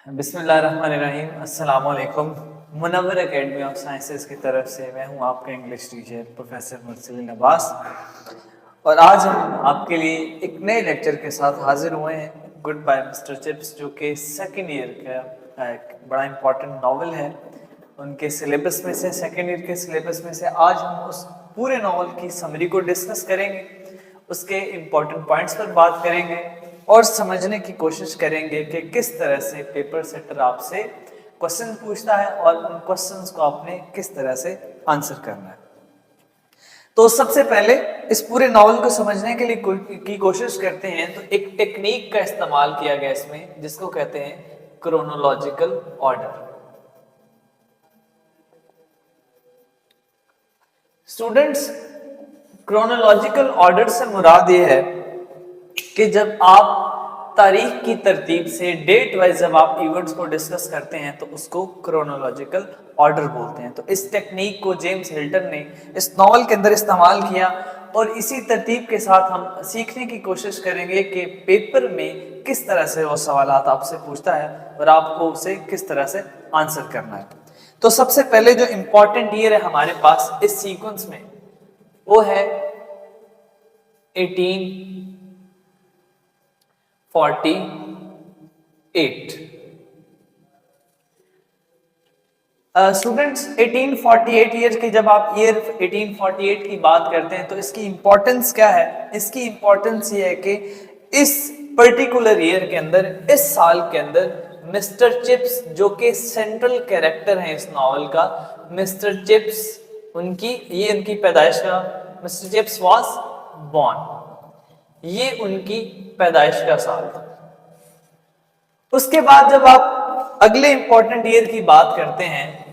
बिस्मिल्लाहिर्रहमानिर्रहीम। अस्सलाम वालेकुम। मुनव्वर एकेडमी ऑफ साइंसेज की तरफ से मैं हूं आपका English teacher professor Mursalin Abbas और आज हम आपके लिए एक नए लेक्चर के साथ हाजिर हुए हैं, गुड बाय मिस्टर चिप्स, जो कि सेकेंड ईयर का एक बड़ा इंपॉर्टेंट नावल है। उनके सिलेबस में से, सेकेंड ईयर के सिलेबस में से आज हम उस पूरे नावल की समरी को डिस्कस करेंगे, उसके इम्पोर्टेंट पॉइंट्स पर बात करेंगे और समझने की कोशिश करेंगे कि किस तरह से पेपर सेटर आपसे क्वेश्चन पूछता है और उन क्वेश्चंस को आपने किस तरह से आंसर करना है। तो सबसे पहले इस पूरे नॉवल को समझने के लिए की कोशिश करते हैं, तो एक टेक्निक का इस्तेमाल किया गया इसमें, जिसको कहते हैं chronological order. Students, chronological order से मुराद ये है कि जब आप तारीख की तरतीब से डेट वाइज जब आप इवेंट्स को डिस्कस करते हैं तो उसको क्रोनोलॉजिकल ऑर्डर बोलते हैं। तो इस टेक्निक को जेम्स हिल्टन ने इस नॉवल के अंदर इस्तेमाल किया और इसी तरतीब के साथ हम सीखने की कोशिश करेंगे कि पेपर में किस तरह से वो सवालात आपसे पूछता है और आपको उसे किस तरह से आंसर करना है। तो सबसे पहले जो इंपॉर्टेंट ईयर है हमारे पास इस सीक्वेंस में, वो है 1848। स्टूडेंट्स, 1848 ईयर की जब आप ईयर 1848 की बात करते हैं तो इसकी इंपॉर्टेंस क्या है? इसकी इंपॉर्टेंस ये है कि इस पर्टिकुलर ईयर के अंदर, इस साल के अंदर मिस्टर चिप्स, जो कि सेंट्रल कैरेक्टर है इस नॉवल का, मिस्टर चिप्स, उनकी पैदाइश का, मिस्टर चिप्स वाज बॉर्न, ये उनकी पैदाइश का साल था। उसके बाद जब आप अगले इंपॉर्टेंट ईयर की बात करते हैं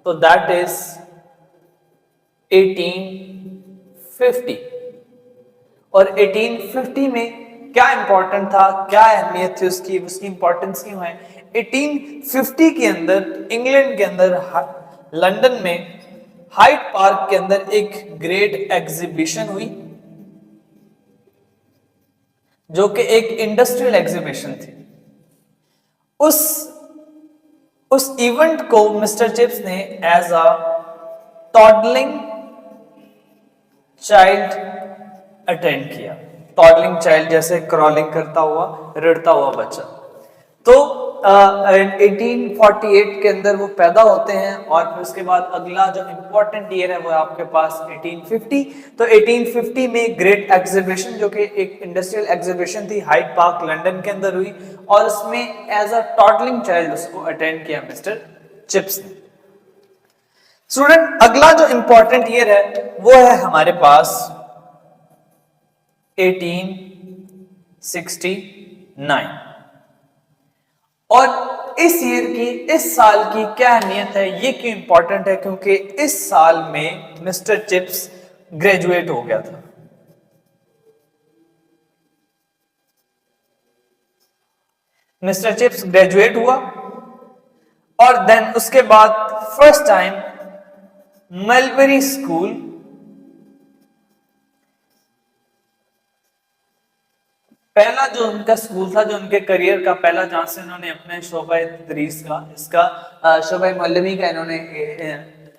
तो दैट इज 1850। और 1850 में क्या इंपॉर्टेंट था, क्या अहमियत थी उसकी इंपॉर्टेंस क्यों है? 1850 के अंदर इंग्लैंड के अंदर लंदन में हाइड पार्क के अंदर एक ग्रेट एग्जीबिशन हुई, जो कि एक इंडस्ट्रियल एग्जीबिशन थी। उस इवेंट को मिस्टर चिप्स ने as a toddling child attend किया। टॉडलिंग चाइल्ड जैसे क्रॉलिंग करता हुआ, रड़ता हुआ बच्चा। तो 1848 के अंदर वो पैदा होते हैं और फिर उसके बाद अगला जो इंपॉर्टेंट ईयर है वो आपके पास 1850। तो 1850 में ग्रेट एग्जीबिशन, जो कि एक इंडस्ट्रियल एग्जीबिशन थी, हाइड पार्क लंदन के अंदर हुई और उसमें एज अ टॉडलिंग चाइल्ड उसको अटेंड किया मिस्टर चिप्स ने। स्टूडेंट, अगला जो इंपॉर्टेंट ईयर है वो है हमारे पास 1869। और इस ईयर की, इस साल की क्या अहमियत है, ये क्यों इंपॉर्टेंट है? क्योंकि इस साल में मिस्टर चिप्स ग्रेजुएट हो गया था। मिस्टर चिप्स ग्रेजुएट हुआ और देन उसके बाद फर्स्ट टाइम मलबरी स्कूल, पहला जो उनका स्कूल था, जो उनके करियर का पहला, जहां से उन्होंने अपने शोबा तदरीस का, इसका शोबा मौलवी का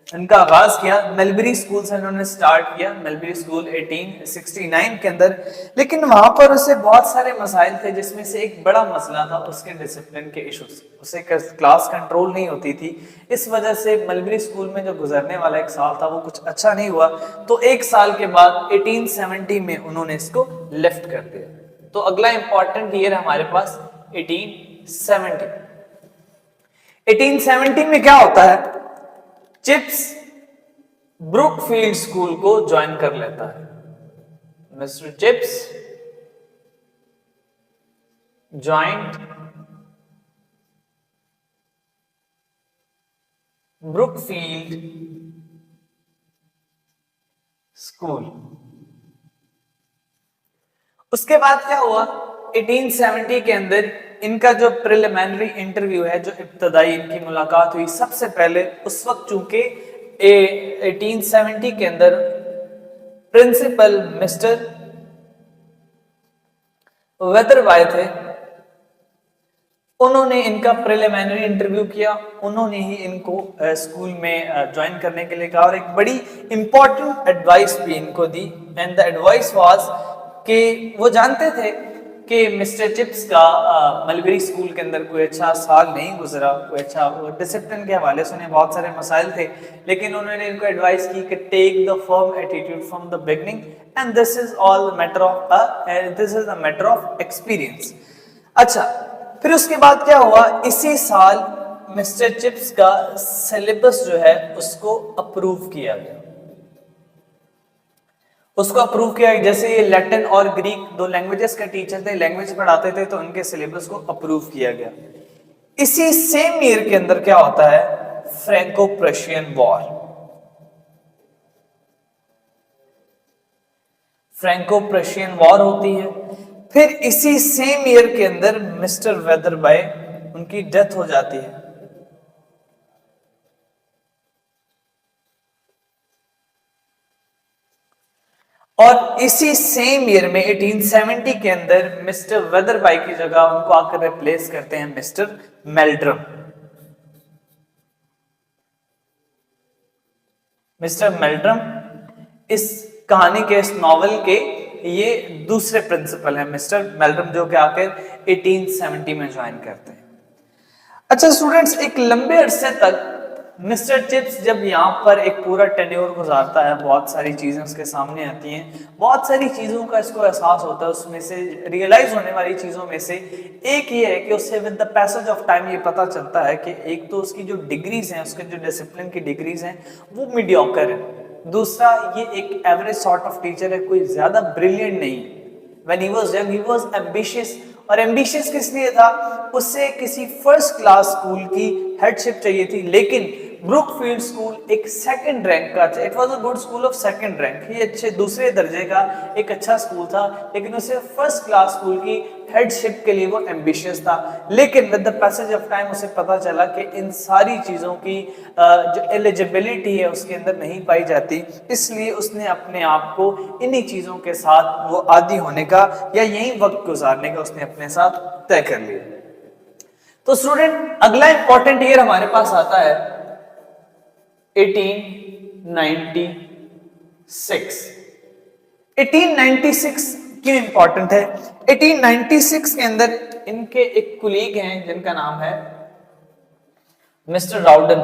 इनका आगाज किया। मलबरी स्कूल से इन्होंने स्टार्ट किया, मलबरी स्कूल 1869 के अंदर। लेकिन वहां पर उसे बहुत सारे मसाइल थे, जिसमें से एक बड़ा मसला था उसके डिसिप्लिन के इश्यूज। उसे क्लास कंट्रोल नहीं होती थी, इस वजह से मलबरी स्कूल में जो गुजरने वाला एक साल था वो कुछ अच्छा नहीं हुआ। तो एक साल के बाद 1870 में उन्होंने इसको लेफ्ट कर दिया। तो अगला इंपॉर्टेंट ईयर हमारे पास 1870। 1870 में क्या होता है? चिप्स ब्रुकफील्ड स्कूल को ज्वाइन कर लेता है। Mister chips joint Brookfield school. उसके बाद क्या हुआ? 1870 के अंदर इनका जो प्रिलिमिनरी इंटरव्यू है, जो इब्तदाई इनकी मुलाकात हुई, सबसे पहले उस वक्त चूंकि 1870 के अंदर प्रिंसिपल मिस्टर वेदरबाय थे, उन्होंने इनका प्रिलिमिनरी इंटरव्यू किया, उन्होंने ही इनको स्कूल में ज्वाइन करने के लिए कहा और एक बड़ी इंपॉर्टेंट एडवाइस भी इनको दी। एंड द एडवाइस वाज कि वो जानते थे कि मिस्टर चिप्स का मलबेरी स्कूल के अंदर कोई अच्छा साल नहीं गुजरा, कोई अच्छा डिसिप्लिन के हवाले से उन्हें बहुत सारे मसाइल थे, लेकिन उन्होंने इनको एडवाइस की कि take the firm attitude from the beginning and this is all matter of experience. अच्छा, फिर उसके बाद क्या हुआ, इसी साल मिस्टर चिप्स का सिलेबस जो है उसको अप्रूव किया गया। उसको अप्रूव किया, जैसे ये लैटिन और ग्रीक दो लैंग्वेजेस के टीचर थे, लैंग्वेज पढ़ाते थे, तो उनके सिलेबस को अप्रूव किया गया। इसी सेम ईयर के अंदर क्या होता है, Franco Prussian war. Franco Prussian war होती है। फिर इसी सेम ईयर के अंदर मिस्टर वेदरबाई, उनकी डेथ हो जाती है। और इसी सेम ईयर में 1870 के अंदर मिस्टर वेदरबाई की जगह उनको आकर रिप्लेस करते हैं मिस्टर मेल्ड्रम। मिस्टर मेल्ड्रम इस कहानी के, इस नॉवल के ये दूसरे प्रिंसिपल हैं, मिस्टर मेल्ड्रम, जो कि आकर 1870 में ज्वाइन करते हैं। अच्छा स्टूडेंट्स, एक लंबे अरसे तक मिस्टर चिप्स जब यहाँ पर एक पूरा टेन्योर गुजारता है, बहुत सारी चीजें उसके सामने आती हैं, बहुत सारी चीजों का इसको एहसास होता है। उसमें से रियलाइज होने वाली चीजों में से एक ये है कि उससे with the passage of time ये पता चलता है कि एक तो उसकी जो डिग्रीज हैं, उसके जो डिसिप्लिन की डिग्रीज हैं वो मीडियोकर है। दूसरा, ये एक एवरेज सॉर्ट ऑफ टीचर है, कोई ज्यादा ब्रिलियंट नहीं है। When he was young, he was ambitious, और एम्बिशियस किस लिए था, उससे किसी फर्स्ट क्लास स्कूल की हेडशिप चाहिए थी, लेकिन ब्रुकफील्ड स्कूल एक सेकंड रैंक का, it was a good school of second rank, ये अच्छे दूसरे दर्जे का एक अच्छा स्कूल था, लेकिन उसे फर्स्ट क्लास स्कूल की हेडशिप के लिए वो एम्बिशियस था। लेकिन with the passage of time उसे पता चला कि इन सारी चीजों की जो एलिजिबिलिटी है उसके अंदर नहीं पाई जाती, इसलिए उसने अपने आप को इन्हीं चीजों के साथ वो आदी होने का या यही वक्त गुजारने का उसने अपने साथ तय कर लिया। तो स्टूडेंट, अगला इंपॉर्टेंट ईयर हमारे पास आता है 1896। 1896 क्यों इंपॉर्टेंट है? 1896 के अंदर इनके एक कुलीग हैं जिनका नाम है मिस्टर राउडन।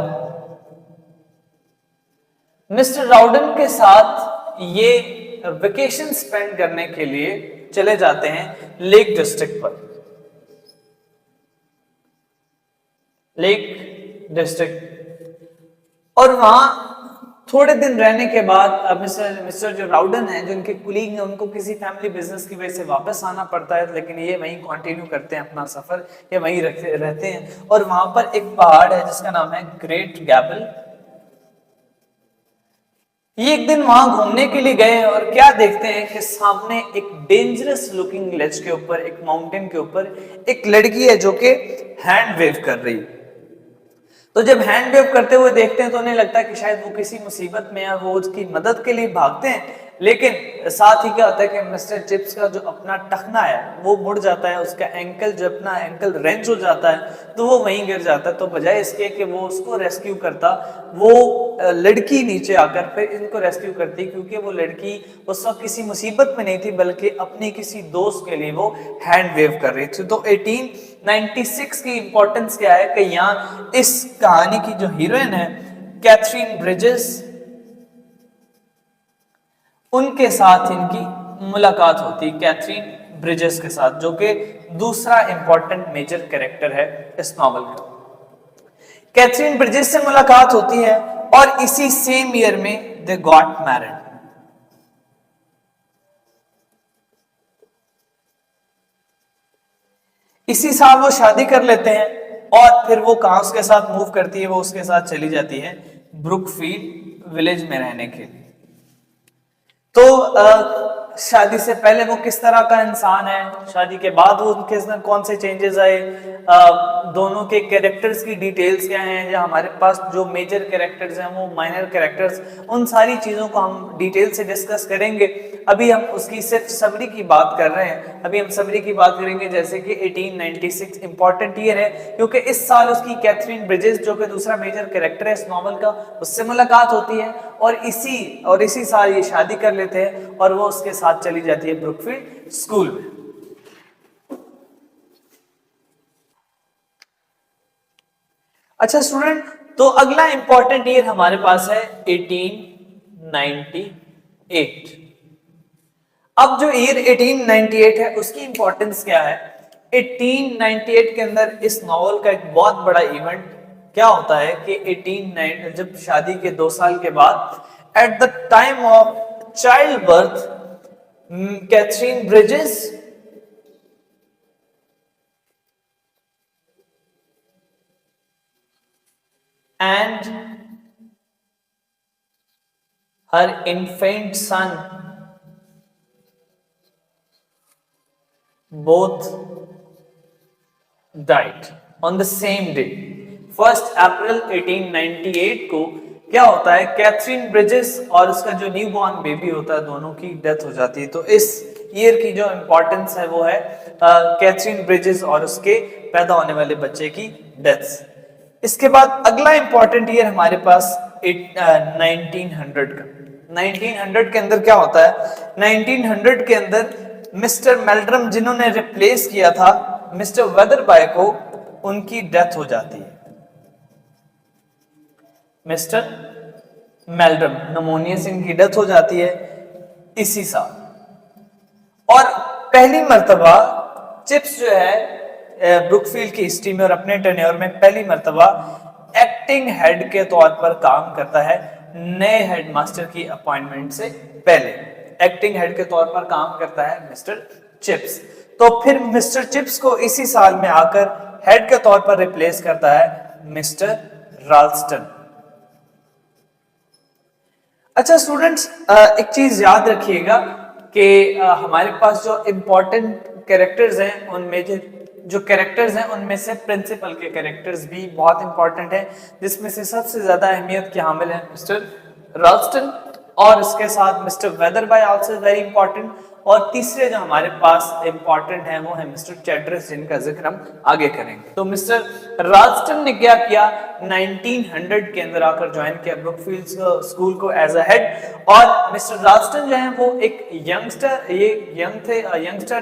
मिस्टर राउडन के साथ ये वेकेशन स्पेंड करने के लिए चले जाते हैं लेक डिस्ट्रिक्ट पर। लेक डिस्ट्रिक्ट, और वहां थोड़े दिन रहने के बाद मिस्टर जो राउडन है, जो इनके कुलीग हैं, उनको किसी फैमिली बिजनेस की वजह से वापस आना पड़ता है, लेकिन ये वहीं कंटिन्यू करते हैं अपना सफर, ये वहीं रहते हैं। और वहां पर एक पहाड़ है जिसका नाम है ग्रेट गैबल। ये एक दिन वहां घूमने के लिए गए और क्या देखते हैं कि सामने एक डेंजरस लुकिंग लेज के ऊपर, एक माउंटेन के ऊपर एक लड़की है जो कि हैंड वेव कर रही है। तो जब हैंड वेव करते हुए देखते हैं तो उन्हें लगता है कि शायद वो किसी मुसीबत में है, वो उसकी मदद के लिए भागते हैं, लेकिन साथ ही क्या होता है कि मिस्टर चिप्स का जो अपना टखना है वो मुड़ जाता है, उसका एंकल जो अपना एंकल रेंच हो जाता है, तो वो वहीं गिर जाता है। तो बजाय इसके कि वो उसको रेस्क्यू करता, वो लड़की नीचे आकर फिर इनको रेस्क्यू करती, क्योंकि वो लड़की उस वक्त किसी मुसीबत में नहीं थी बल्कि अपनी किसी दोस्त के लिए वो हैंड वेव कर रही थी। तो 1896 की इंपॉर्टेंस क्या है कि यहाँ इस कहानी की जो हीरोइन है कैथरीन ब्रिजेस, उनके साथ इनकी मुलाकात होती है, कैथरीन ब्रिजेस के साथ, जो कि दूसरा इंपॉर्टेंट मेजर कैरेक्टर है इस नॉवल का। कैथरीन ब्रिजेस से मुलाकात होती है और इसी सेम ईयर में दे गॉट मैरिड। इसी साल वो शादी कर लेते हैं और फिर वो कहां उसके साथ मूव करती है, वो उसके साथ चली जाती है ब्रुकफील्ड विलेज में रहने के लिए। तो शादी से पहले वो किस तरह का इंसान है, शादी के बाद वो किस कौन से चेंजेस आए, दोनों के कैरेक्टर्स की डिटेल्स क्या हैं, या हमारे पास जो मेजर कैरेक्टर्स हैं वो माइनर कैरेक्टर्स, उन सारी चीज़ों को हम डिटेल से डिस्कस करेंगे। अभी हम उसकी सिर्फ समरी की बात कर रहे हैं, अभी हम समरी की बात करेंगे। जैसे कि 1896 इंपॉर्टेंट ईयर है क्योंकि इस साल उसकी कैथरीन ब्रिजेस जो कि दूसरा मेजर कैरेक्टर है इस नॉवल का, उससे मुलाकात होती है और इसी साल ये शादी कर लेते हैं और वो उसके साथ चली जाती है ब्रुकफील्ड स्कूल में। अच्छा स्टूडेंट, तो अगला इंपॉर्टेंट ईयर हमारे पास है 1898। अब जो ईयर 1898 है उसकी इंपॉर्टेंस क्या है? 1898 के अंदर इस नॉवल का एक बहुत बड़ा इवेंट क्या होता है कि 18 जब शादी के 2 साल के बाद at the time of child birth Catherine Bridges and her infant son both died on the same day। 1 अप्रैल 1898 को क्या होता है, कैथरीन ब्रिजेस और उसका जो न्यू बॉर्न बेबी होता है दोनों की डेथ हो जाती है। तो इस ईयर की जो इंपॉर्टेंस है वो है कैथरीन ब्रिजेस और उसके पैदा होने वाले बच्चे की डेथ। इसके बाद अगला इंपॉर्टेंट ईयर हमारे पास 1900 का। 1900 के अंदर क्या होता है? 1900 के अंदर मिस्टर मेल्ड्रम जिन्होंने रिप्लेस किया था मिस्टर वेदरबाय को, उनकी डेथ हो जाती है। मिस्टर मेल्ड्रम नमोनिया से इनकी डेथ हो जाती है इसी साल। और पहली मर्तबा चिप्स जो है ब्रुकफील्ड की हिस्ट्री में और अपने टेन्योर में पहली मर्तबा एक्टिंग हेड के तौर पर काम करता है नए हेडमास्टर की अपॉइंटमेंट से पहले। एक्टिंग हेड के तौर पर काम करता है मिस्टर चिप्स। तो फिर मिस्टर चिप्स को इसी साल में आकर हेड के तौर पर रिप्लेस करता है मिस्टर राल्स्टन। अच्छा स्टूडेंट्स, एक चीज याद रखिएगा कि हमारे पास जो इंपॉर्टेंट कैरेक्टर्स हैं उनमें जो कैरेक्टर्स हैं उनमें से प्रिंसिपल के कैरेक्टर्स भी बहुत इंपॉर्टेंट हैं, जिसमें से सबसे ज्यादा अहमियत के हामिल है मिस्टर राल्स्टन और इसके साथ मिस्टर वेदरबाय आल्सो वेरी इंपॉर्टेंट। और तीसरे जो हमारे पास इंपॉर्टेंट है वो है मिस्टर चैड्रस, जिनका जिक्र हम आगे करेंगे। तो मिस्टर राल्स्टन ने क्या किया, 1900 के अंदर आकर ज्वाइन किया ब्रुकफील्ड स्कूल को एज अ हेड। और मिस्टर राल्स्टन जो है वो एक यंगस्टर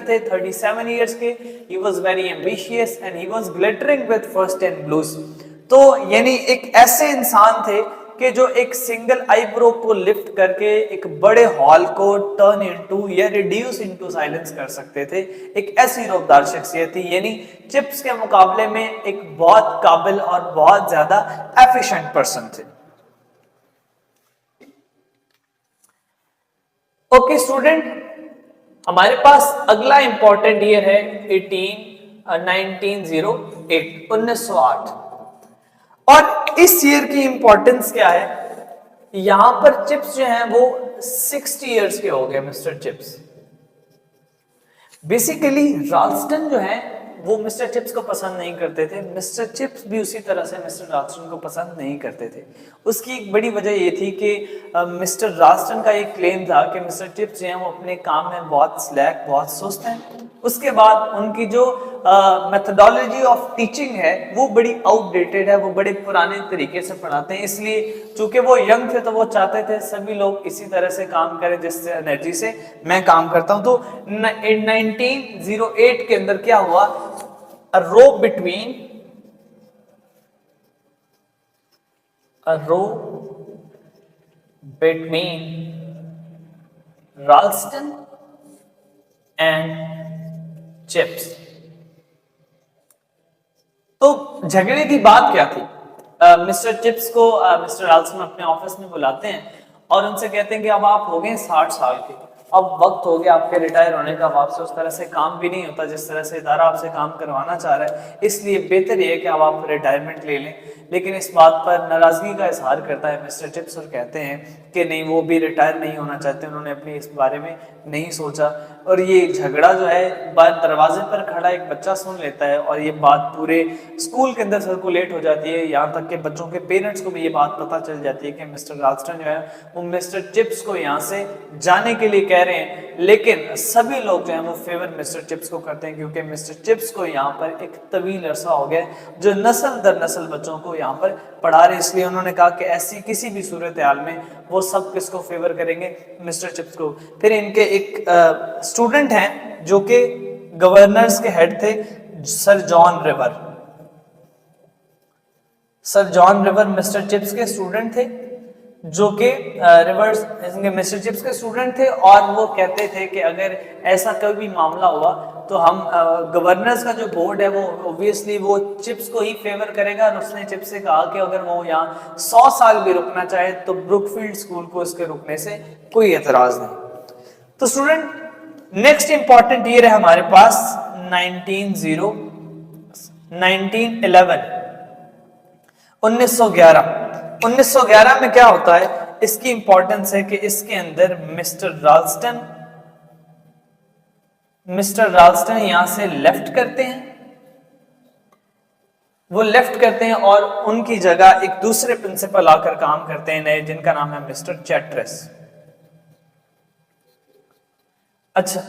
थे 37 इयर्स के। He was very ambitious and he was glittering with first 10 blues. तो यानी एक ऐसे इंसान थे कि जो एक सिंगल आईब्रो को लिफ्ट करके एक बड़े हॉल को टर्न इनटू या रिड्यूस इनटू साइलेंस कर सकते थे। एक ऐसी रूपदार शख्सियत थी, यानी चिप्स के मुकाबले में एक बहुत काबिल और बहुत ज्यादा एफिशिएंट पर्सन थे। ओके स्टूडेंट, हमारे पास अगला इंपॉर्टेंट ईयर है 1908। और इस ईयर की इंपॉर्टेंस क्या है, यहां पर चिप्स जो हैं वो 60 इयर्स के हो गए। मिस्टर चिप्स बेसिकली राल्स्टन जो है वो मिस्टर चिप्स को पसंद नहीं करते थे, मिस्टर चिप्स भी उसी तरह से मिस्टर राल्स्टन को पसंद नहीं करते थे। उसकी एक बड़ी वजह ये थी कि मिस्टर राल्स्टन का एक क्लेम था कि मिस्टर चिप्स जो हैं वो अपने काम में बहुत स्लैक, बहुत सुस्त हैं। उसके बाद उनकी जो मेथोडोलॉजी ऑफ टीचिंग है वो बड़ी आउटडेटेड है, वो बड़े पुराने तरीके से पढ़ाते हैं। इसलिए चूंकि वो यंग थे तो वो चाहते थे सभी लोग इसी तरह से काम करें जिससे एनर्जी से मैं काम करता हूं। तो 1908 के अंदर क्या हुआ, a row between Ralston and chips. तो झगड़े की बात क्या थी? मिस्टर चिप्स को मिस्टर राल्स्टन अपने ऑफिस में बुलाते हैं और उनसे कहते हैं कि अब आप हो गए 60 साल के अब वक्त हो गया आपके रिटायर होने का, अब आपसे उस तरह से काम भी नहीं होता जिस तरह से इदारा आपसे काम करवाना चाह रहा है, इसलिए बेहतर ये है कि अब आप रिटायरमेंट ले लें। लेकिन इस बात पर नाराजगी का इजहार करता है मिस्टर चिप्स और कहते हैं कि नहीं, वो भी रिटायर नहीं होना चाहते, उन्होंने अपनी इस बारे में नहीं सोचा। और ये झगड़ा जो है दरवाजे पर खड़ा एक बच्चा सुन लेता है और ये बात पूरे स्कूल के अंदर सर्कुलेट हो जाती है, यहाँ तक कि बच्चों के पेरेंट्स को भी ये बात पता चल जाती है कि मिस्टर राल्स्टन जो है वो मिस्टर चिप्स को यहाँ से जाने के लिए कह रहे हैं। लेकिन सभी लोग जो है वो फेवर मिस्टर चिप्स को करते हैं, क्योंकि मिस्टर चिप्स को यहाँ पर एक तवील अरसा हो गया जो नस्ल दर नस्ल बच्चों को यहाँ पर पढ़ा रहे, इसलिए उन्होंने कहा कि ऐसी किसी भी सूरत हाल में वो सब किसको फेवर करेंगे, मिस्टर चिप्स को। फिर इनके एक स्टूडेंट हैं जो कि गवर्नर्स के हेड थे, sir John river. Sir John river mister chips के स्टूडेंट थे, जो कि रिवर्स मिस्टर चिप्स के स्टूडेंट थे, और वो कहते थे कि अगर ऐसा कोई भी मामला हुआ तो हम गवर्नर्स का जो बोर्ड है वो ऑब्वियसली वो चिप्स को ही फेवर करेगा। और उसने चिप्स से कहा कि अगर वो यहाँ 100 साल भी रुकना चाहे तो ब्रुकफील्ड स्कूल को इसके रुकने से कोई एतराज नहीं। तो स्टूडेंट नेक्स्ट इंपॉर्टेंट ईयर है हमारे पास 1911 में क्या होता है, इसकी इंपॉर्टेंस है कि इसके अंदर मिस्टर राल्स्टन यहां से लेफ्ट करते हैं, वो लेफ्ट करते हैं और उनकी जगह एक दूसरे प्रिंसिपल आकर काम करते हैं नए, जिनका नाम है मिस्टर चैट्रस। अच्छा,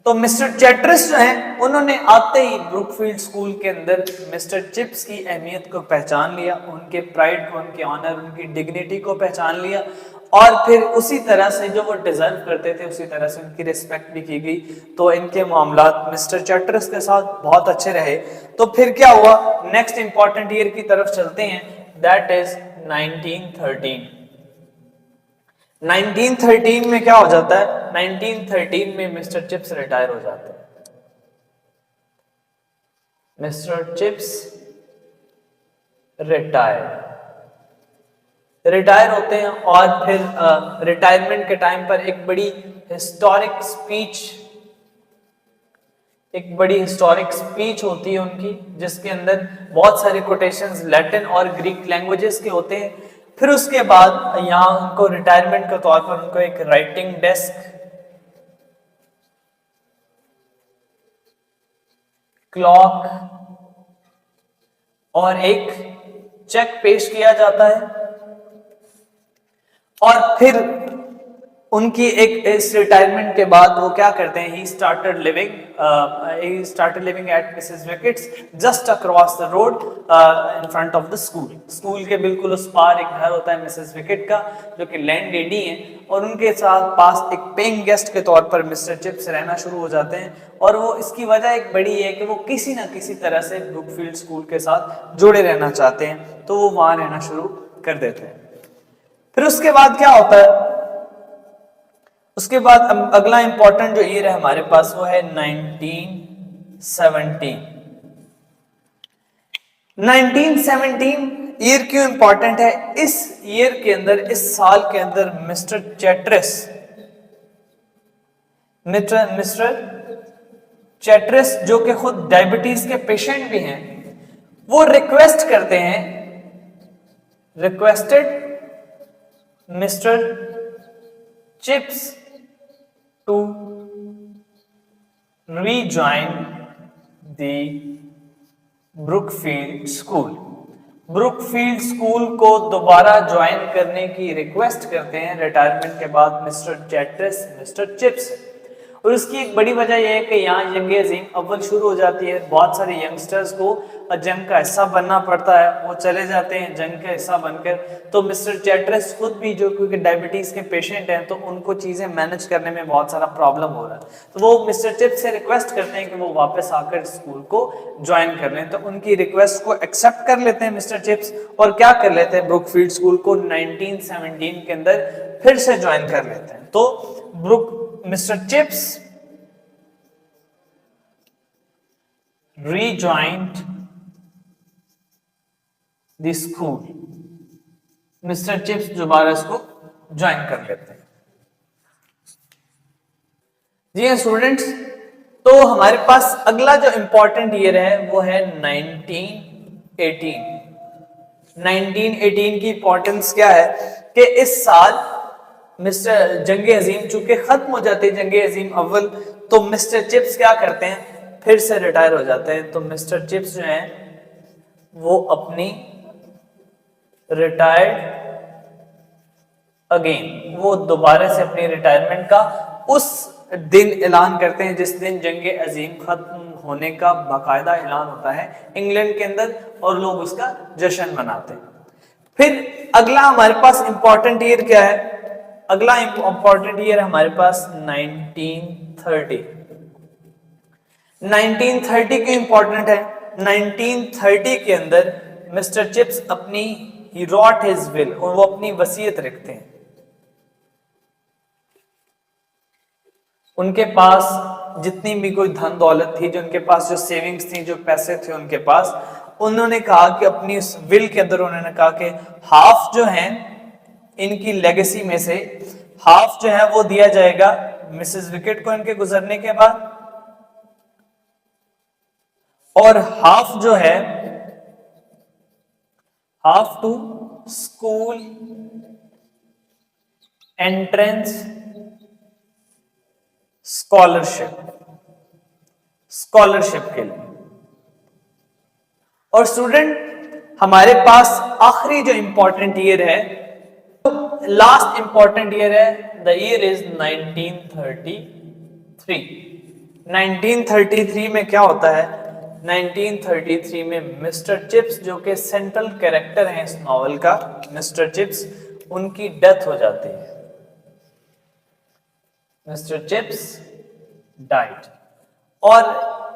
तो मिस्टर चैट्रस जो हैं उन्होंने आते ही ब्रुकफील्ड स्कूल के अंदर मिस्टर चिप्स की अहमियत को पहचान लिया, उनके प्राइड को, उनके ऑनर, उनकी डिग्निटी को पहचान लिया, और फिर उसी तरह से जो वो डिजर्व करते थे उसी तरह से उनकी रिस्पेक्ट भी की गई। तो इनके मामलात मिस्टर चैट्रस के साथ बहुत अच्छे रहे। तो फिर क्या हुआ, नेक्स्ट इंपॉर्टेंट ईयर की तरफ चलते हैं, दैट इज 1913। 1913 में क्या हो जाता है, 1913 में मिस्टर चिप्स रिटायर हो जाते हैं। मिस्टर चिप्स रिटायर होते हैं, और फिर रिटायरमेंट के टाइम पर एक बड़ी हिस्टोरिक स्पीच होती है उनकी, जिसके अंदर बहुत सारे कोटेशंस लैटिन और ग्रीक लैंग्वेजेस के होते हैं। फिर उसके बाद यहाँ उनको रिटायरमेंट के तौर पर उनको एक राइटिंग डेस्क, क्लॉक और एक चेक पेश किया जाता है। और फिर उनकी एक इस रिटायरमेंट के बाद वो क्या करते हैं, he started living at Mrs wickets just across the road in front of the school के बिल्कुल उस पार एक घर होता है मिसेस विकेट का, जो कि लैंड लेडी है, और उनके साथ पास एक पेइंग गेस्ट के तौर पर मिस्टर चिप्स रहना शुरू हो जाते हैं। और वो इसकी वजह एक बड़ी है कि वो किसी ना किसी तरह से ब्रुकफील्ड स्कूल के साथ जुड़े रहना चाहते हैं, तो वो वहां रहना शुरू कर देते हैं। फिर उसके बाद क्या होता है, उसके बाद अगला इंपॉर्टेंट जो ईयर है हमारे पास वो है 1917। 1917 ईयर क्यों इंपॉर्टेंट है, इस ईयर के अंदर, इस साल के अंदर मिस्टर चैट्रस जो कि खुद डायबिटीज के पेशेंट भी हैं, वो requested mister chips to rejoin the Brookfield school को दोबारा ज्वाइन करने की रिक्वेस्ट करते हैं रिटायरमेंट के बाद मिस्टर चिप्स। और उसकी एक बड़ी वजह यह है कि यहाँ जंग अजीम अव्वल शुरू हो जाती है, बहुत सारे यंगस्टर्स को जंग का हिस्सा बनना पड़ता है, वो चले जाते हैं जंग का हिस्सा बनकर। तो मिस्टर चैट्रस खुद भी जो क्योंकि डायबिटीज के पेशेंट हैं तो उनको चीजें मैनेज करने में बहुत सारा प्रॉब्लम हो रहा है, तो वो मिस्टर चिप्स से रिक्वेस्ट करते हैं कि वो वापस आकर स्कूल को ज्वाइन कर लें। तो उनकी रिक्वेस्ट को एक्सेप्ट कर लेते हैं मिस्टर चिप्स, और क्या कर लेते हैं, ब्रुकफील्ड स्कूल को 1917 के अंदर फिर से ज्वाइन कर लेते हैं। तो Mr. Chips rejoined the school. Mister chips दोबारा इसको ज्वाइन कर लेते हैं। जी हाँ स्टूडेंट्स, तो हमारे पास अगला जो इंपॉर्टेंट ईयर है वो है 1918। 1918 की इंपॉर्टेंस क्या है कि इस साल मिस्टर जंग अजीम चूंकि खत्म हो जाती है जंग अजीम अव्वल, तो मिस्टर चिप्स क्या करते हैं, फिर से रिटायर हो जाते हैं। तो मिस्टर चिप्स जो हैं वो अपनी रिटायर्ड अगेन, वो दोबारा से अपनी रिटायरमेंट का उस दिन ऐलान करते हैं जिस दिन जंग अजीम खत्म होने का बाकायदा ऐलान होता है इंग्लैंड के अंदर, और लोग उसका जश्न मनाते हैं। फिर अगला हमारे पास इंपॉर्टेंट ईयर क्या है, अगला इंपॉर्टेंट ईयर हमारे पास 1930। 1930 क्यों इंपॉर्टेंट है, 1930 के अंदर मिस्टर चिप्स अपनी ही रॉट हिज विल, और वो अपनी वसीयत रखते हैं। उनके पास जितनी भी कोई धन दौलत थी, जो उनके पास जो सेविंग्स थी, जो पैसे थे उनके पास, उन्होंने कहा कि अपनी उस विल के अंदर उन्होंने कहा कि हाफ जो है इनकी लेगेसी में से हाफ जो है वो दिया जाएगा मिसेस विकेट को इनके गुजरने के बाद, और हाफ जो है half to school entrance scholarship के लिए। और स्टूडेंट हमारे पास आखिरी जो इंपॉर्टेंट ईयर है, लास्ट इंपॉर्टेंट ईयर है, द ईयर इज 1933। 1933 में क्या होता है, 1933 में मिस्टर चिप्स जो कि सेंट्रल कैरेक्टर हैं इस नॉवल का, मिस्टर चिप्स, उनकी डेथ हो जाती है। Mister chips died. और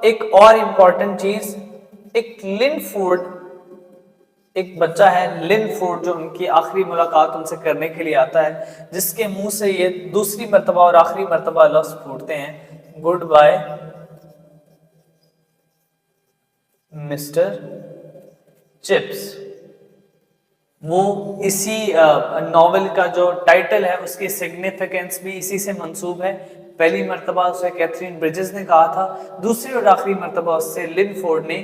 एक और इंपॉर्टेंट चीज, एक लिनफोर्ड, एक बच्चा है लिनफोर्ड जो उनकी आखिरी मुलाकात उनसे करने के लिए आता है, जिसके मुंह से ये दूसरी मर्तबा और आखिरी मर्तबा लफ्ज फूटते हैं, गुड बाय मिस्टर चिप्स। वो इसी नॉवेल का जो टाइटल है उसकी सिग्निफिकेंस भी इसी से मंसूब है। पहली मर्तबा उसे कैथरीन ब्रिजेस ने कहा था, दूसरी और आखिरी मर्तबा उससे लिनफोर्ड ने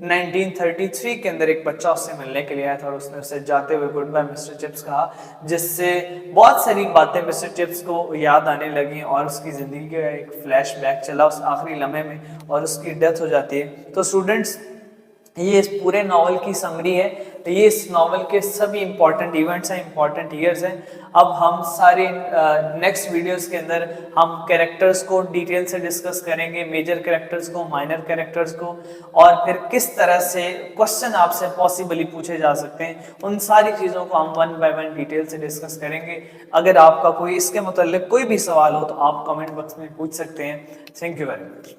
1933 के अंदर एक बच्चा उससे मिलने के लिए आया था और उसने उसे जाते हुए गुड बाय मिस्टर चिप्स कहा, जिससे बहुत सारी बातें मिस्टर चिप्स को याद आने लगी और उसकी ज़िंदगी का एक फ्लैशबैक चला उस आखिरी लम्हे में और उसकी डेथ हो जाती है। तो स्टूडेंट्स, ये इस पूरे नॉवल की समरी है, तो ये इस नॉवल के सभी इंपॉर्टेंट इवेंट्स हैं, इंपॉर्टेंट ईयर्स हैं। अब हम सारे नेक्स्ट वीडियोस के अंदर हम कैरेक्टर्स को डिटेल से डिस्कस करेंगे, मेजर कैरेक्टर्स को, माइनर कैरेक्टर्स को, और फिर किस तरह से क्वेश्चन आपसे पॉसिबली पूछे जा सकते हैं, उन सारी चीज़ों को हम वन बाय वन डिटेल से डिस्कस करेंगे। अगर आपका कोई इसके मुताल्लिक कोई भी सवाल हो तो आप कमेंट बॉक्स में पूछ सकते हैं। Thank you very much.